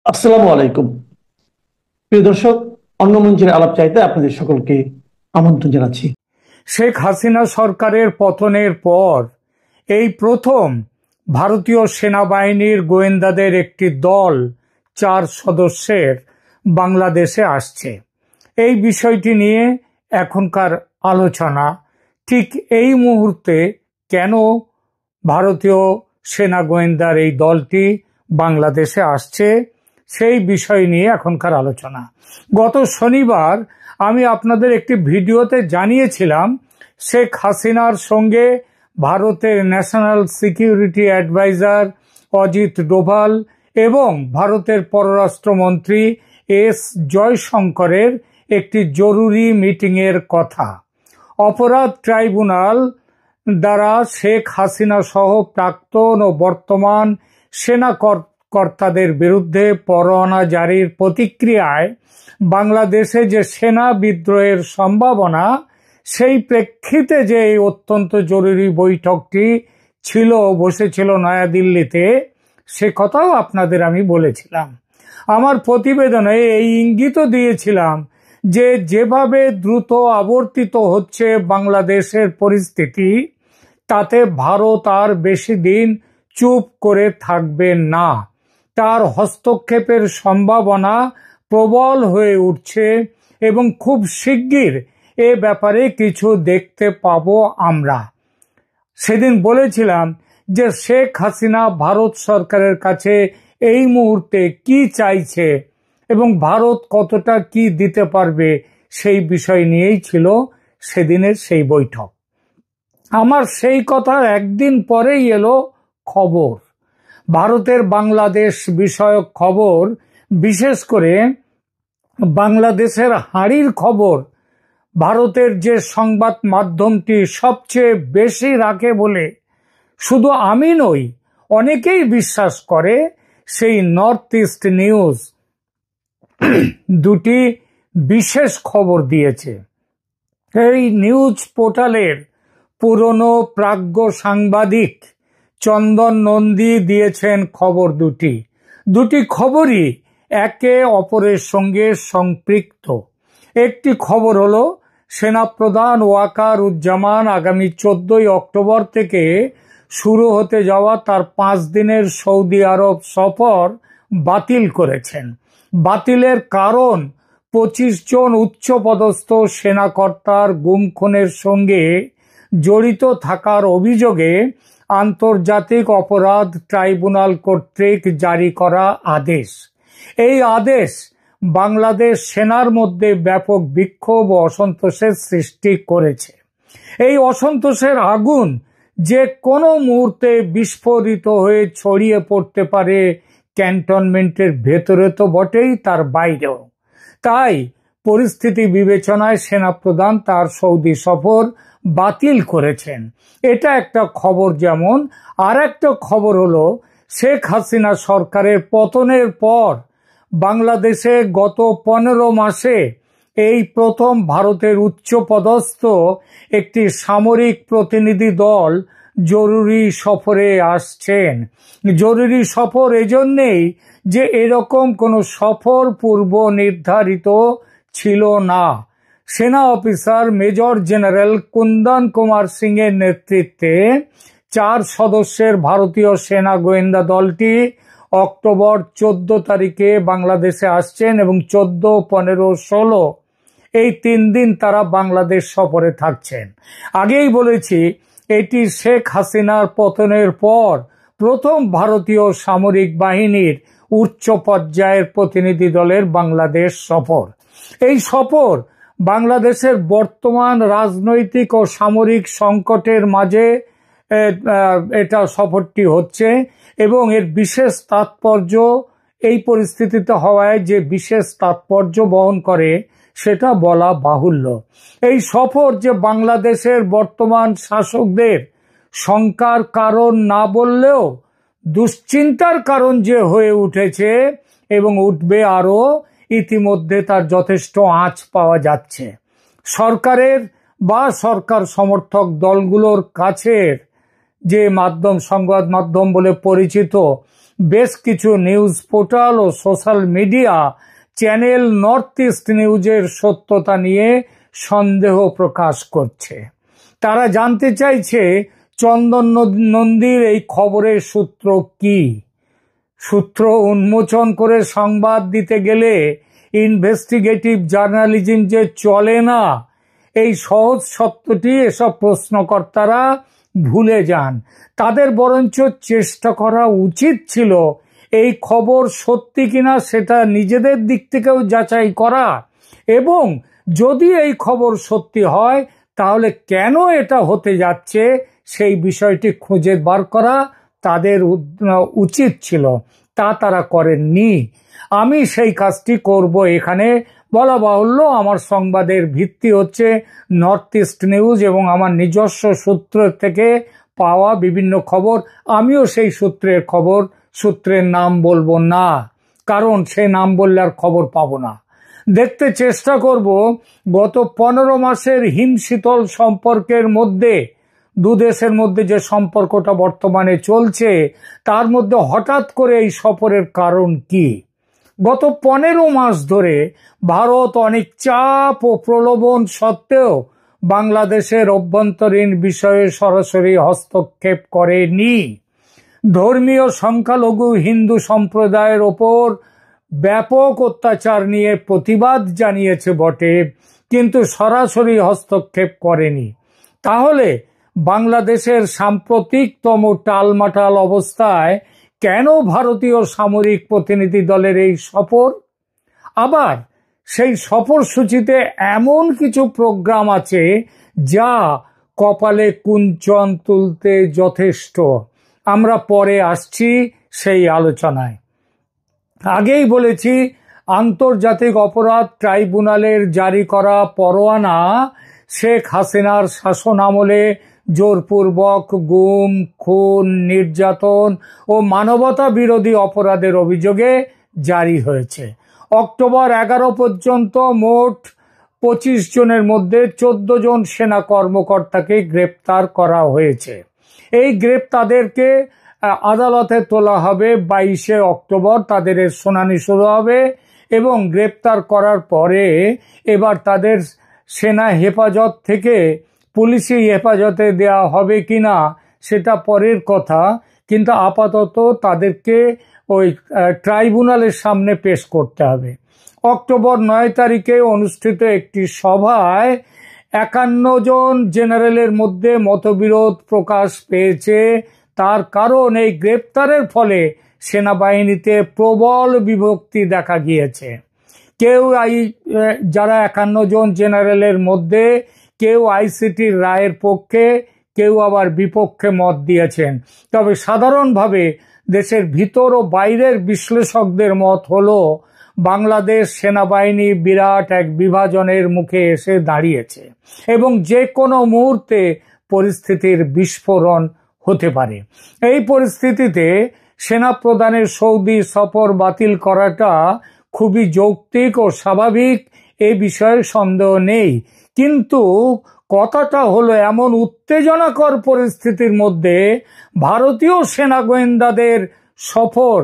আসসালামু আলাইকুম। প্রিয় দর্শক, অন্য মঞ্চের আলাপ চাইতে আপনাদের সকলকে আমন্ত্রণ জানাচ্ছি। শেখ হাসিনা সরকারের পতনের পর এই প্রথম ভারতীয় সেনাবাহিনীর গোয়েন্দাদের একটি দল 4 সদস্যের বাংলাদেশে আসছে। এই বিষয়টি নিয়ে এখনকার আলোচনা, ঠিক এই মুহূর্তে কেন ভারতীয় সেনা গোয়েন্দার এই দলটি বাংলাদেশে আসছে সেই বিষয় নিয়ে এখনকার আলোচনা। গত শনিবার আমি আপনাদের একটি ভিডিওতে জানিয়েছিলাম শেখ হাসিনার সঙ্গে ভারতের national security adviser Ajit Doval এবং ভারতের পররাষ্ট্রমন্ত্রী এস জয়শঙ্করের একটি জরুরি মিটিংয়ের কথা। অপরাধ ট্রাইব্যুনাল দ্বারা শেখ হাসিনা সহ প্রাক্তন ও বর্তমান সেনা কর্তাদের বিরুদ্ধে পরোয়ানা জারির প্রতিক্রিয়ায় বাংলাদেশে যে সেনা বিদ্রোহের সম্ভাবনা, সেই প্রেক্ষিতে যে এই অত্যন্ত জরুরি বৈঠকটি বসেছিল নয়াদিল্লিতে, সে কথাও আপনাদের আমি বলেছিলাম। আমার প্রতিবেদনে এই ইঙ্গিতও দিয়েছিলাম যে যেভাবে দ্রুত আবর্তিত হচ্ছে বাংলাদেশের পরিস্থিতি, তাতে ভারত আর বেশি দিন চুপ করে থাকবে না। তার হস্তক্ষেপের সম্ভাবনা প্রবল হয়ে উঠছে এবং খুব শিগগির এ ব্যাপারে কিছু দেখতে পাবো আমরা। সেদিন বলেছিলাম যে শেখ হাসিনা ভারত সরকারের কাছে এই মুহূর্তে কি চাইছে এবং ভারত কতটা কি দিতে পারবে, সেই বিষয় নিয়েই ছিল সেদিনের সেই বৈঠক। আমার সেই কথার একদিন পরেই এলো খবর, ভারতের বাংলাদেশ বিষয়ক খবর, বিশেষ করে বাংলাদেশের হাঁড়ির খবর ভারতের যে সংবাদ মাধ্যমটি সবচেয়ে বেশি রাখে বলে শুধু আমি নই, অনেকেই বিশ্বাস করে, সেই নর্থ ইস্ট নিউজ দুটি বিশেষ খবর দিয়েছে। এই নিউজ পোর্টালের পুরনো প্রাজ্ঞ সাংবাদিক চন্দন নন্দী দিয়েছেন খবর দুটি খবরই একে অপরের সঙ্গে সম্পৃক্ত। একটি খবর হলো সেনাপ্রধান ওয়াকার উজ্জামান আগামী 14 অক্টোবর থেকে শুরু হতে যাওয়া তার 5 দিনের সৌদি আরব সফর বাতিল করেছেন। বাতিলের কারণ 25 জন উচ্চপদস্থ সেনাকর্তার গুম খুনের সঙ্গে জড়িত থাকার অভিযোগে আন্তর্জাতিক অপরাধ ট্রাইব্যুনাল কর্তৃক জারি করা আদেশ। এই আদেশ বাংলাদেশ সেনার মধ্যে ব্যাপক বিক্ষোভ ও অসন্তোষের সৃষ্টি করেছে। এই অসন্তোষের আগুন যে কোনো মুহূর্তে বিস্ফোরিত হয়ে ছড়িয়ে পড়তে পারে ক্যান্টনমেন্টের ভেতরে তো বটেই, তার বাইরেও। তাই পরিস্থিতি বিবেচনায় সেনাপ্রধান তার সৌদি সফর বাতিল করেছেন। এটা একটা খবর। যেমন আর একটা খবর হলো শেখ হাসিনা সরকারের পতনের পর বাংলাদেশে গত 15 মাসে এই প্রথম ভারতের উচ্চপদস্থ একটি সামরিক প্রতিনিধি দল জরুরি সফরে আসছেন। জরুরি সফর এজন্যেই যে এরকম কোনো সফর পূর্ব নির্ধারিত ছিল না। সেনা officer major general Kundan Kumar Singh এর নেতৃত্বে 4 সদস্যের ভারতীয় সেনা গোয়েন্দা দলটি অক্টোবর 14 তারিখে বাংলাদেশে আসছেন এবং 14, 15, 16 এই 3 দিন তারা বাংলাদেশ সফরে থাকছেন। আগেই বলেছি, এটি শেখ হাসিনার পতনের পর প্রথম ভারতীয় সামরিক বাহিনীর উচ্চ পর্যায়ের প্রতিনিধি দলের বাংলাদেশ সফর। এই সফর বাংলাদেশের বর্তমান রাজনৈতিক ও সামরিক সংকটের মাঝে এটা সফরটি হচ্ছে এবং এর বিশেষ তাৎপর্য এই পরিস্থিতিতে হওয়ায় যে বিশেষ তাৎপর্য বহন করে সেটা বলা বাহুল্য। এই সফর যে বাংলাদেশের বর্তমান শাসকদের শঙ্কার কারণ না বললেও দুশ্চিন্তার কারণ যে হয়ে উঠেছে এবং উঠবে আরো, ইতিমধ্যে তার যথেষ্ট আঁচ পাওয়া যাচ্ছে। সরকারের বা সরকার সমর্থক দলগুলোর কাছের যে মাধ্যম, সংবাদ মাধ্যম বলে পরিচিত, বেশ কিছু নিউজ পোর্টাল ও social media channel North East নিউজের সত্যতা নিয়ে সন্দেহ প্রকাশ করছে। তারা জানতে চাইছে চন্দন নন্দীর এই খবরের সূত্র কি। সূত্র উন্মোচন করে সংবাদ দিতে গেলে ইনভেস্টিগেটিভ জার্নালিজম যে চলে না, এই সহজ সত্যটি এসব প্রশ্নকর্তারা ভুলে যান। তাদের বরঞ্চ চেষ্টা করা উচিত ছিল এই খবর সত্যি কিনা সেটা নিজেদের দিক থেকেও যাচাই করা, এবং যদি এই খবর সত্যি হয় তাহলে কেন এটা হতে যাচ্ছে সেই বিষয়টি খুঁজে বার করা তাদের উচিত ছিল। তা তারা করেননি। আমি সেই কাজটি করব। এখানে বলা বাহুল্য, আমার সংবাদের ভিত্তি হচ্ছে নর্থ ইস্ট নিউজ এবং আমার নিজস্ব সূত্র থেকে পাওয়া বিভিন্ন খবর। আমিও সেই সূত্রের নাম বলবো না, কারণ সেই নাম বললে আর খবর পাবো না। দেখতে চেষ্টা করব গত 15 মাসের হিমশীতল সম্পর্কের মধ্যে, দুদেশের মধ্যে যে সম্পর্কটা বর্তমানে চলছে তার মধ্যে হঠাৎ করে এই সফরের কারণ কি। গত 15 মাস ধরে ভারত অনেক চাপ ও প্রলোভন সত্ত্বেও বাংলাদেশের অভ্যন্তরীণ বিষয়ে সরাসরি হস্তক্ষেপ করেনি। ধর্মীয় সংখ্যালঘু হিন্দু সম্প্রদায়ের ওপর ব্যাপক অত্যাচার নিয়ে প্রতিবাদ জানিয়েছে বটে, কিন্তু সরাসরি হস্তক্ষেপ করেনি। তাহলে বাংলাদেশের সাম্প্রতিকতম টালমাটাল অবস্থায় কেন ভারতীয় সামরিক প্রতিনিধি দলের এই সফর? আবার সেই সফরসূচিতে এমন কিছু প্রোগ্রাম আছে যা কপালে কুঞ্চন তুলতে যথেষ্ট। আমরা পরে আসছি সেই আলোচনায়। আগেই বলেছি, আন্তর্জাতিক অপরাধ ট্রাইব্যুনালের জারি করা পরোয়ানা শেখ হাসিনার শাসন আমলে জোরপূর্বক গুম, খুন, নির্যাতন ও মানবতা বিরোধী অপরাধের অভিযোগে জারি হয়েছে। অক্টোবর 11 পর্যন্ত মোট 25 জনের মধ্যে 14 জন সেনা কর্মকর্তাকে গ্রেপ্তার করা হয়েছে। এই গ্রেপ্তারদেরকে আদালতে তোলা হবে 22 অক্টোবর। তাদের শুনানি শুরু হবে এবং গ্রেপ্তার করার পরে এবার তাদের সেনা হেফাজত থেকে পুলিশি হেফাজতে দেয়া হবে কিনা সেটা পরের কথা, কিন্তু আপাতত তাদেরকে ওই ট্রাইব্যুনালের সামনে পেশ করতে হবে। অক্টোবর 9 তারিখে অনুষ্ঠিত একটি সভায় 51 জন জেনারেলের মধ্যে মতবিরোধ প্রকাশ পেয়েছে। তার কারণ এই গ্রেপ্তারের ফলে সেনাবাহিনীতে প্রবল বিভক্তি দেখা গিয়েছে। যারা 51 জন জেনারেলের মধ্যে কেউ আইসিটির রায়ের পক্ষে, কেউ আবার বিপক্ষে মত দিয়েছেন। তবে সাধারণভাবে দেশের ভিতর ও বাইরের বিশ্লেষকদের মত হলো বাংলাদেশ সেনাবাহিনী বিরাট এক বিভাজনের মুখে এসে দাঁড়িয়েছে এবং যে কোনো মুহূর্তে পরিস্থিতির বিস্ফোরণ হতে পারে। এই পরিস্থিতিতে সেনা প্রধানের সৌদি সফর বাতিল করাটা খুবই যৌক্তিক ও স্বাভাবিক, এ বিষয়ে সন্দেহ নেই। কিন্তু কথাটা হলো, এমন উত্তেজনাকর পরিস্থিতির মধ্যে ভারতীয় সেনা গোয়েন্দাদের সফর,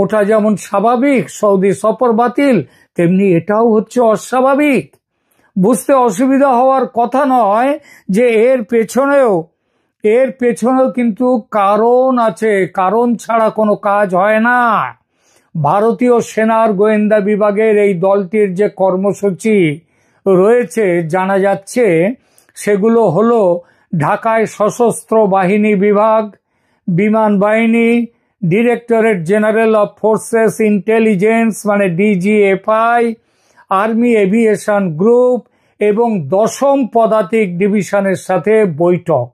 ওটা যেমন স্বাভাবিক, সৌদি সফর বাতিল, তেমনি এটাও হচ্ছে অস্বাভাবিক। বুঝতে অসুবিধা হওয়ার কথা নয় যে এর পেছনেও কিন্তু কারণ আছে। কারণ ছাড়া কোনো কাজ হয় না। ভারতীয় সেনার গোয়েন্দা বিভাগের এই দলটির যে কর্মসূচি রয়েছে জানা যাচ্ছে, সেগুলো হলো ঢাকায় সশস্ত্র বাহিনী বিভাগ, বিমান বাহিনী, directorate general of forces intelligence মানে ডিজিএফআই, আর্মি এভিয়েশন গ্রুপ এবং 10ম পদাতিক ডিভিশনের সাথে বৈঠক।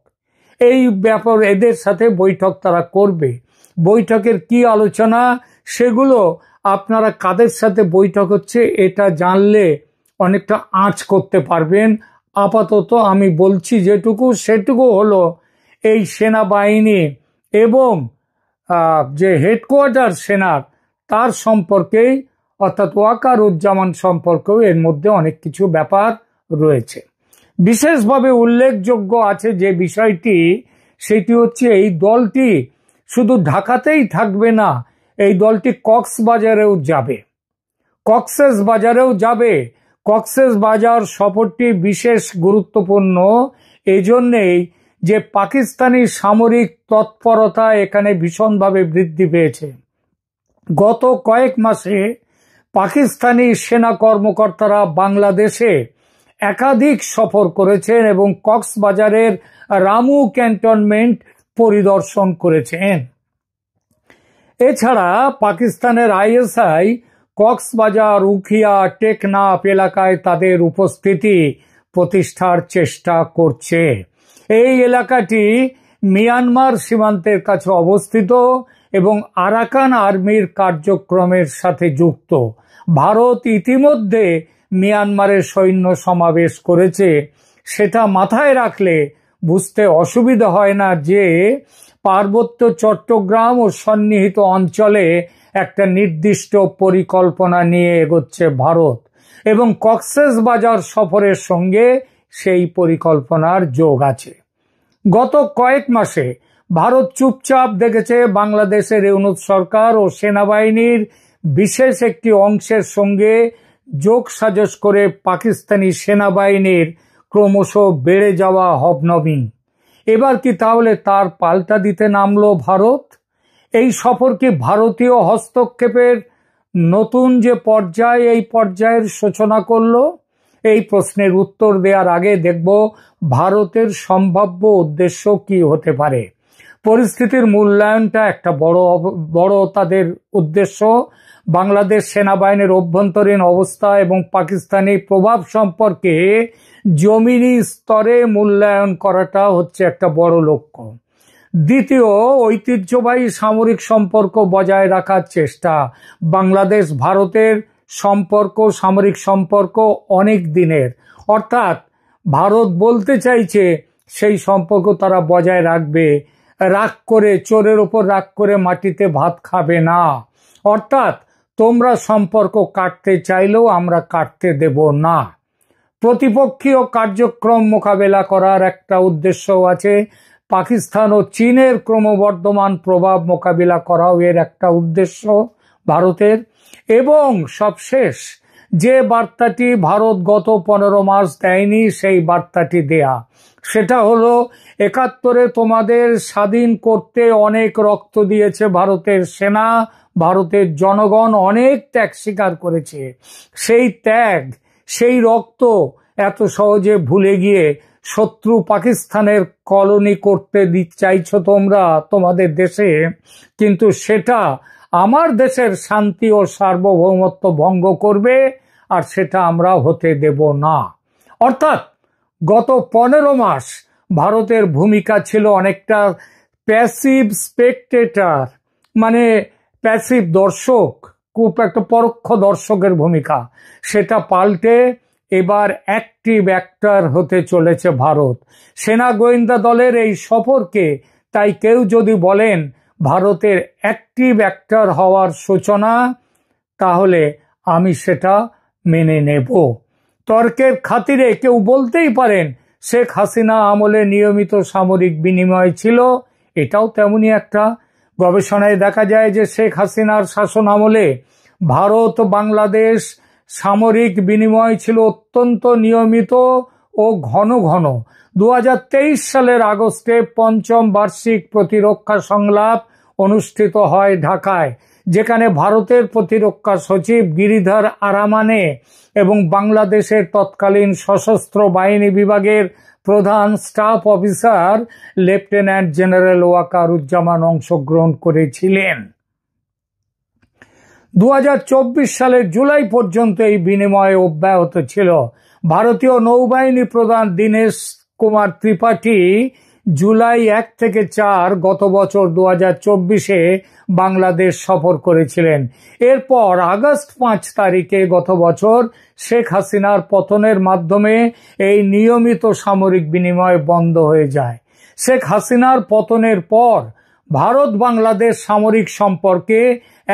এদের সাথে বৈঠক তারা করবে। বৈঠকের কি আলোচনা, সেগুলো আপনারা কাদের সাথে বৈঠক হচ্ছে এটা জানলে অনেকটা আঁচ করতে পারবেন। আপাতত আমি বলছি সেটুকু হলো, এই সেনাবাহিনী এবং যে হেডকোয়ার্টার সেনার তার সম্পর্কেই, অর্থাৎ ওয়াকারুজ্জামান সম্পর্কেও এর মধ্যে অনেক কিছু ব্যাপার রয়েছে। বিশেষভাবে উল্লেখযোগ্য আছে যে বিষয়টি, সেটি হচ্ছে এই দলটি শুধু ঢাকাতেই থাকবে না, এই দলটি কক্সবাজারেও যাবে। কক্সবাজার সফরটি বিশেষ গুরুত্বপূর্ণ এজন্যেই যে পাকিস্তানি সামরিক তৎপরতা এখানে ভীষণভাবে বৃদ্ধি পেয়েছে। গত কয়েক মাসে পাকিস্তানি সেনা কর্মকর্তারা বাংলাদেশে একাধিক সফর করেছেন এবং কক্সবাজারের রামু ক্যান্টনমেন্ট পরিদর্শন করেছেন। এছাড়া পাকিস্তানের আইএসআই কক্সবাজার, উখিয়া, টেকনাফ এলাকায় তাদের উপস্থিতি প্রতিষ্ঠার চেষ্টা করছে। এই এলাকাটি মিয়ানমার সীমান্তের কাছে অবস্থিত এবং আরাকান আর্মির কার্যক্রমের সাথে যুক্ত। ভারত ইতিমধ্যে মিয়ানমারের সৈন্য সমাবেশ করেছে। সেটা মাথায় রাখলে বুঝতে অসুবিধা হয় না যে পার্বত্য চট্টগ্রাম ও সন্নিহিত অঞ্চলে একটা নির্দিষ্ট পরিকল্পনা নিয়ে এগোচ্ছে ভারত, এবং কক্সবাজার সফরের সঙ্গে সেই পরিকল্পনার যোগ আছে। গত কয়েক মাসে ভারত চুপচাপ দেখেছে বাংলাদেশের ইউনূস সরকার ও সেনাবাহিনীর বিশেষ একটি অংশের সঙ্গে যোগসাজশ করে পাকিস্তানি সেনাবাহিনীর ক্রমশ বেড়ে যাওয়া হবনবিন। এবার কি তাহলে তার পাল্টা দিতে নামলো ভারত? এই সফর কি ভারতীয় হস্তক্ষেপের নতুন যে পর্যায়, এই পর্যায়ের সূচনা করলো? এই প্রশ্নের উত্তর দেওয়ার আগে দেখব ভারতের সম্ভাব্য উদ্দেশ্য কি হতে পারে। পরিস্থিতির মূল্যায়নটা একটা বড় তাদের উদ্দেশ্য। বাংলাদেশ সেনাবাহিনীর অভ্যন্তরীণ অবস্থা এবং পাকিস্তানি প্রভাব সম্পর্কে জমিনি স্তরে মূল্যায়ন করাটা হচ্ছে একটা বড় লক্ষ্য। দ্বিতীয়, ঐতিহ্যবাহী সামরিক সম্পর্ক বজায় রাখার চেষ্টা। বাংলাদেশ ভারতের সামরিক সম্পর্ক অনেক দিনের, অর্থাৎ ভারত বলতে চাইছে সেই সম্পর্ক তারা বজায় রাখবে। চোরের ওপর রাগ করে মাটিতে ভাত খাবে না, অর্থাৎ তোমরা সম্পর্ক কাটতে চাইলেও আমরা কাটতে দেব না। প্রতিপক্ষীয় কার্যক্রম মোকাবেলা করার একটা উদ্দেশ্য আছে। পাকিস্তান ও চীনের ক্রমবর্ধমান প্রভাব মোকাবিলা করাও এর একটা উদ্দেশ্য ভারতের। এবং সবশেষ যে বার্তাটি ভারত গত 15 মাস দেয়নি, সেই বার্তাটি দেয়া, সেটা হলো 71-এ তোমাদের স্বাধীন করতে অনেক রক্ত দিয়েছে ভারতের সেনা, ভারতের জনগণ অনেক ত্যাগ স্বীকার করেছে। সেই ত্যাগ, সেই রক্ত এত সহজে ভুলে গিয়ে শত্রু পাকিস্তানের কলোনি করতে চাইছো তোমরা তোমাদের দেশে, কিন্তু সেটা আমার দেশের শান্তি ও সার্বভৌমত্ব ভঙ্গ করবে, আর সেটা আমরা হতে দেব না। অর্থাৎ গত 15 মাস ভারতের ভূমিকা ছিল অনেকটা প্যাসিভ স্পেকটেটর, মানে প্যাসিভ দর্শক, খুব একটা পরোক্ষ দর্শকের ভূমিকা। সেটা পাল্টে এবার অ্যাক্টিভ অ্যাক্টর হতে চলেছে ভারত। সেনা গোয়েন্দা দলের এই সফরকে তাই কেউ যদি বলেন ভারতের অ্যাক্টিভ অ্যাক্টর হওয়ার সূচনা, তাহলে আমি সেটা মেনে নেব। তর্কের খাতিরে কেউ বলতেই পারেন শেখ হাসিনা আমলে নিয়মিত সামরিক বিনিময় ছিল, এটাও তেমনি একটা। গবেষণায় দেখা যায় যে শেখ হাসিনার শাসন আমলে ভারত বাংলাদেশ সামরিক বিনিময় ছিল অত্যন্ত নিয়মিত ও ঘন ঘন। 2023 সালের আগস্টে 5ম বার্ষিক প্রতিরক্ষা সংলাপ অনুষ্ঠিত হয় ঢাকায়, যেখানে ভারতের প্রতিরক্ষা সচিব গিরিধর আরামানে এবং বাংলাদেশের তৎকালীন সশস্ত্র বাহিনী বিভাগের প্রধান staff officer lieutenant general Wakeruzzaman অংশগ্রহণ করেছিলেন। 2024 সালের জুলাই পর্যন্ত এই বিনিময় অব্যাহত ছিল। ভারতীয় নৌবাহিনী প্রধান দীনেশ কুমার ত্রিপাঠী জুলাই 1 থেকে 4 গত বছর 2024-এ বাংলাদেশ সফর করেছিলেন। এরপর আগস্ট 5 তারিখে গত বছর শেখ হাসিনার পতনের মাধ্যমে এই নিয়মিত সামরিক বিনিময় বন্ধ হয়ে যায়। শেখ হাসিনার পতনের পর ভারত বাংলাদেশ সামরিক সম্পর্কে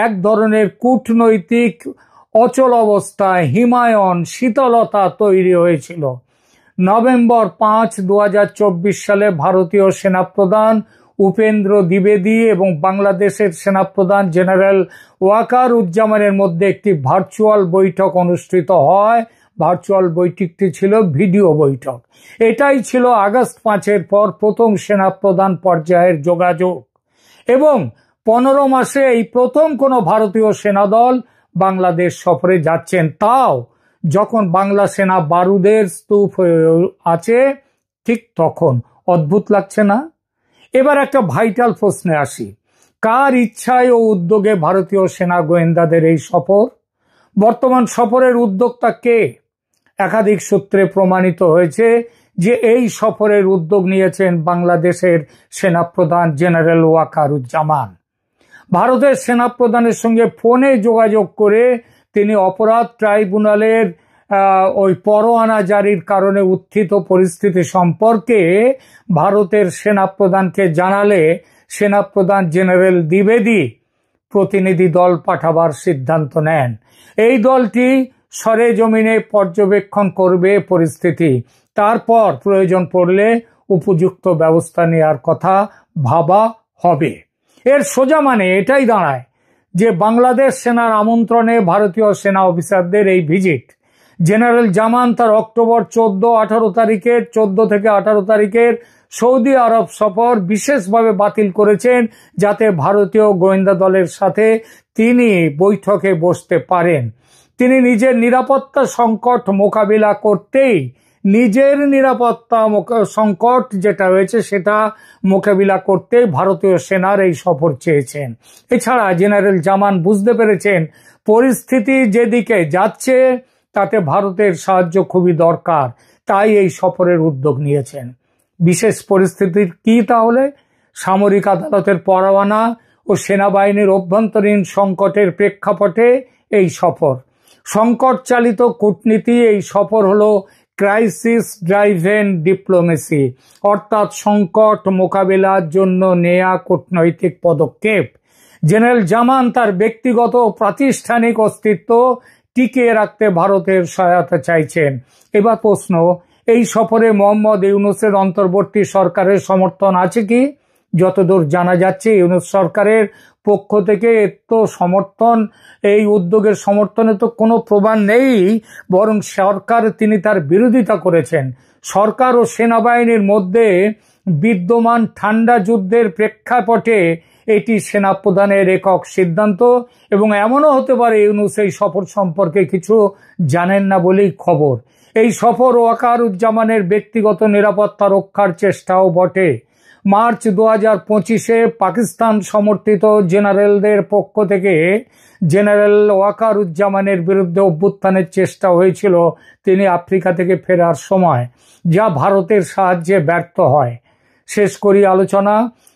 এক ধরনের কূটনৈতিক অচল অবস্থায় হিমায়ন, শীতলতা তৈরি হয়েছিল। নভেম্বর 5, 2024 সালে ভারতীয় সেনাপ্রধান উপেন্দ্র দ্বিবেদী এবং বাংলাদেশের সেনাপ্রধান জেনারেল ওয়াকারুজ্জামানের মধ্যে একটি ভার্চুয়াল বৈঠক অনুষ্ঠিত হয়। ভার্চুয়াল বৈঠকটি ছিল ভিডিও বৈঠক। এটাই ছিল আগস্ট 5-এর পর প্রথম সেনাপ্রধান পর্যায়ের যোগাযোগ এবং 15 মাসে এই প্রথম কোনো ভারতীয় সেনাদল বাংলাদেশ সফরে যাচ্ছেন, তাও যখন বাংলা সেনা বারুদের স্তূপ হয়ে আছে ঠিক তখন। অদ্ভুত লাগছে না? এবার একটা ভাইটাল প্রশ্নে আসি, কার ইচ্ছায় ও উদ্যোগে ভারতীয় সেনা গোয়েন্দাদের এই সফর? বর্তমান সফরের উদ্যোক্তা কে? একাধিক সূত্রে প্রমাণিত হয়েছে যে এই সফরের উদ্যোগ নিয়েছেন বাংলাদেশের সেনাপ্রধান জেনারেল ওয়াকারুজ্জামান। ভারতের সেনাপ্রধানের সঙ্গে ফোনে যোগাযোগ করে তিনি অপরাধ ট্রাইব্যুনালের ওই পরোয়ানা জারির কারণে উত্থিত পরিস্থিতি সম্পর্কে ভারতের সেনাপ্রধানকে জানালে সেনাপ্রধান জেনারেল দ্বিবেদী প্রতিনিধি দল পাঠাবার সিদ্ধান্ত নেন। এই দলটি সরেজমিনে পর্যবেক্ষণ করবে পরিস্থিতি, তারপর প্রয়োজন পড়লে উপযুক্ত ব্যবস্থা নেওয়ার কথা ভাবা হবে। এর সোজা মানে এটাই দাঁড়ায় যে বাংলাদেশ সেনার আমন্ত্রণে ভারতীয় সেনা অফিসারদের এই ভিজিট জেনারেল জামান তার অক্টোবর 14 থেকে 18 তারিখের সৌদি আরব সফর বিশেষভাবে বাতিল করেছেন, যাতে ভারতীয় গোয়েন্দা দলের সাথে তিনি বৈঠকে বসতে পারেন। তিনি নিজের নিরাপত্তা সংকট মোকাবিলা করতেই নিজের নিরাপত্তা সংকট যেটা হয়েছে সেটা মোকাবিলা করতে ভারতীয় সেনার এই সফর চেয়েছেন। এছাড়া জেনারেল জামান বুঝতে পেরেছেন পরিস্থিতি যেদিকে যাচ্ছে তাতে ভারতের সাহায্য খুবই দরকার, তাই এই সফরের উদ্যোগ নিয়েছেন। বিশেষ পরিস্থিতির কি তাহলে? সামরিক আদালতের পরোয়ানা ও সেনাবাহিনীর অভ্যন্তরীণ সংকটের প্রেক্ষাপটে এই সফর। সংকট চালিত কূটনীতি। এই সফর হলো ক্রাইসিস ড্রাইভেন ডিপ্লোমেসি, অর্থাৎ সংকট মোকাবিলার জন্য নেয়া কূটনৈতিক পদক্ষেপ। জেনারেল জামান তার ব্যক্তিগত ও প্রাতিষ্ঠানিক অস্তিত্ব টিকিয়ে রাখতে ভারতের সহায়তা চাইছেন। এবার প্রশ্ন, এই সফরে মোহাম্মদ ইউনূসের অন্তর্বর্তী সরকারের সমর্থন আছে কি? যতদূর জানা যাচ্ছে ইউনূস সরকারের পক্ষ থেকে তো সমর্থন, এই উদ্যোগের সমর্থনে তো কোনো প্রমাণ নেই, বরং সরকার তিনি তার বিরোধিতা করেছেন। সরকার ও সেনাবাহিনীর মধ্যে বিদ্যমান ঠান্ডা যুদ্ধের প্রেক্ষাপটে এটি সেনাপ্রধানের একক সিদ্ধান্ত এবং এমনও হতে পারে ইউনূস এই সফর সম্পর্কে কিছু জানেন না বলেই খবর। এই সফর ওয়াকারুজ্জামানের ব্যক্তিগত নিরাপত্তা রক্ষার চেষ্টাও বটে। মার্চ 2025-এ পাকিস্তান সমর্থিত জেনারেলদের পক্ষ থেকে জেনারেল ওয়াকারুজ্জামানের বিরুদ্ধে অভ্যুত্থানের চেষ্টা হয়েছিল তিনি আফ্রিকা থেকে ফেরার সময়, যা ভারতের সাহায্যে ব্যর্থ হয়। শেষ করি আলোচনা।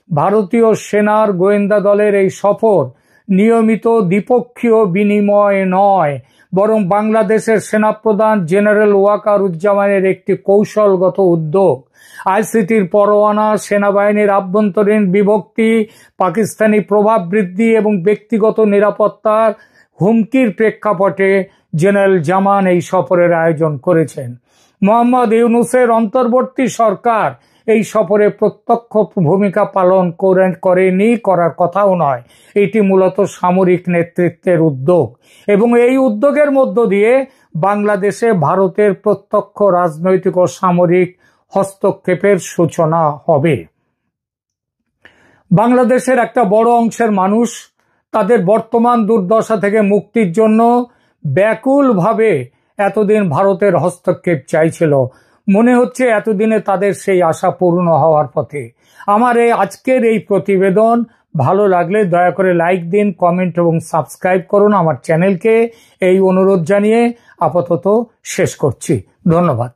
ভারতীয় সেনার গোয়েন্দা দলের এই সফর নিয়মিত দ্বিপক্ষীয় বিনিময় নয়, বরং বাংলাদেশের সেনাপ্রধান জেনারেল ওয়াকারুজ্জামানের একটি কৌশলগত উদ্যোগ। আইসিটির পরোয়ানা, সেনাবাহিনীর আভ্যন্তরীণ বিভক্তি, পাকিস্তানি প্রভাব বৃদ্ধি এবং ব্যক্তিগত নিরাপত্তার হুমকির প্রেক্ষাপটে জেনারেল জামান এই সফরের আয়োজন করেছেন। মোহাম্মদ ইউনূসের অন্তর্বর্তী সরকার এই সফরে প্রত্যক্ষ ভূমিকা পালন করেনি, করার কথাও নয়। এটি মূলত সামরিক নেতৃত্বের উদ্যোগ এবং এই উদ্যোগের মধ্য দিয়ে বাংলাদেশে ভারতের প্রত্যক্ষ রাজনৈতিক ও সামরিক হস্তক্ষেপের সূচনা হবে। বাংলাদেশের একটা বড় অংশের মানুষ তাদের বর্তমান দুর্দশা থেকে মুক্তির জন্য ব্যাকুলভাবে এতদিন ভারতের হস্তক্ষেপ চাইছিল। মনে হচ্ছে এতদিনে তাদের সেই আশা পূর্ণ হওয়ার পথে। আমার আজকের এই প্রতিবেদন ভালো লাগলে দয়া করে লাইক দিন, কমেন্ট এবং সাবস্ক্রাইব করুন আমার চ্যানেলকে। এই অনুরোধ জানিয়ে আপাতত শেষ করছি। ধন্যবাদ।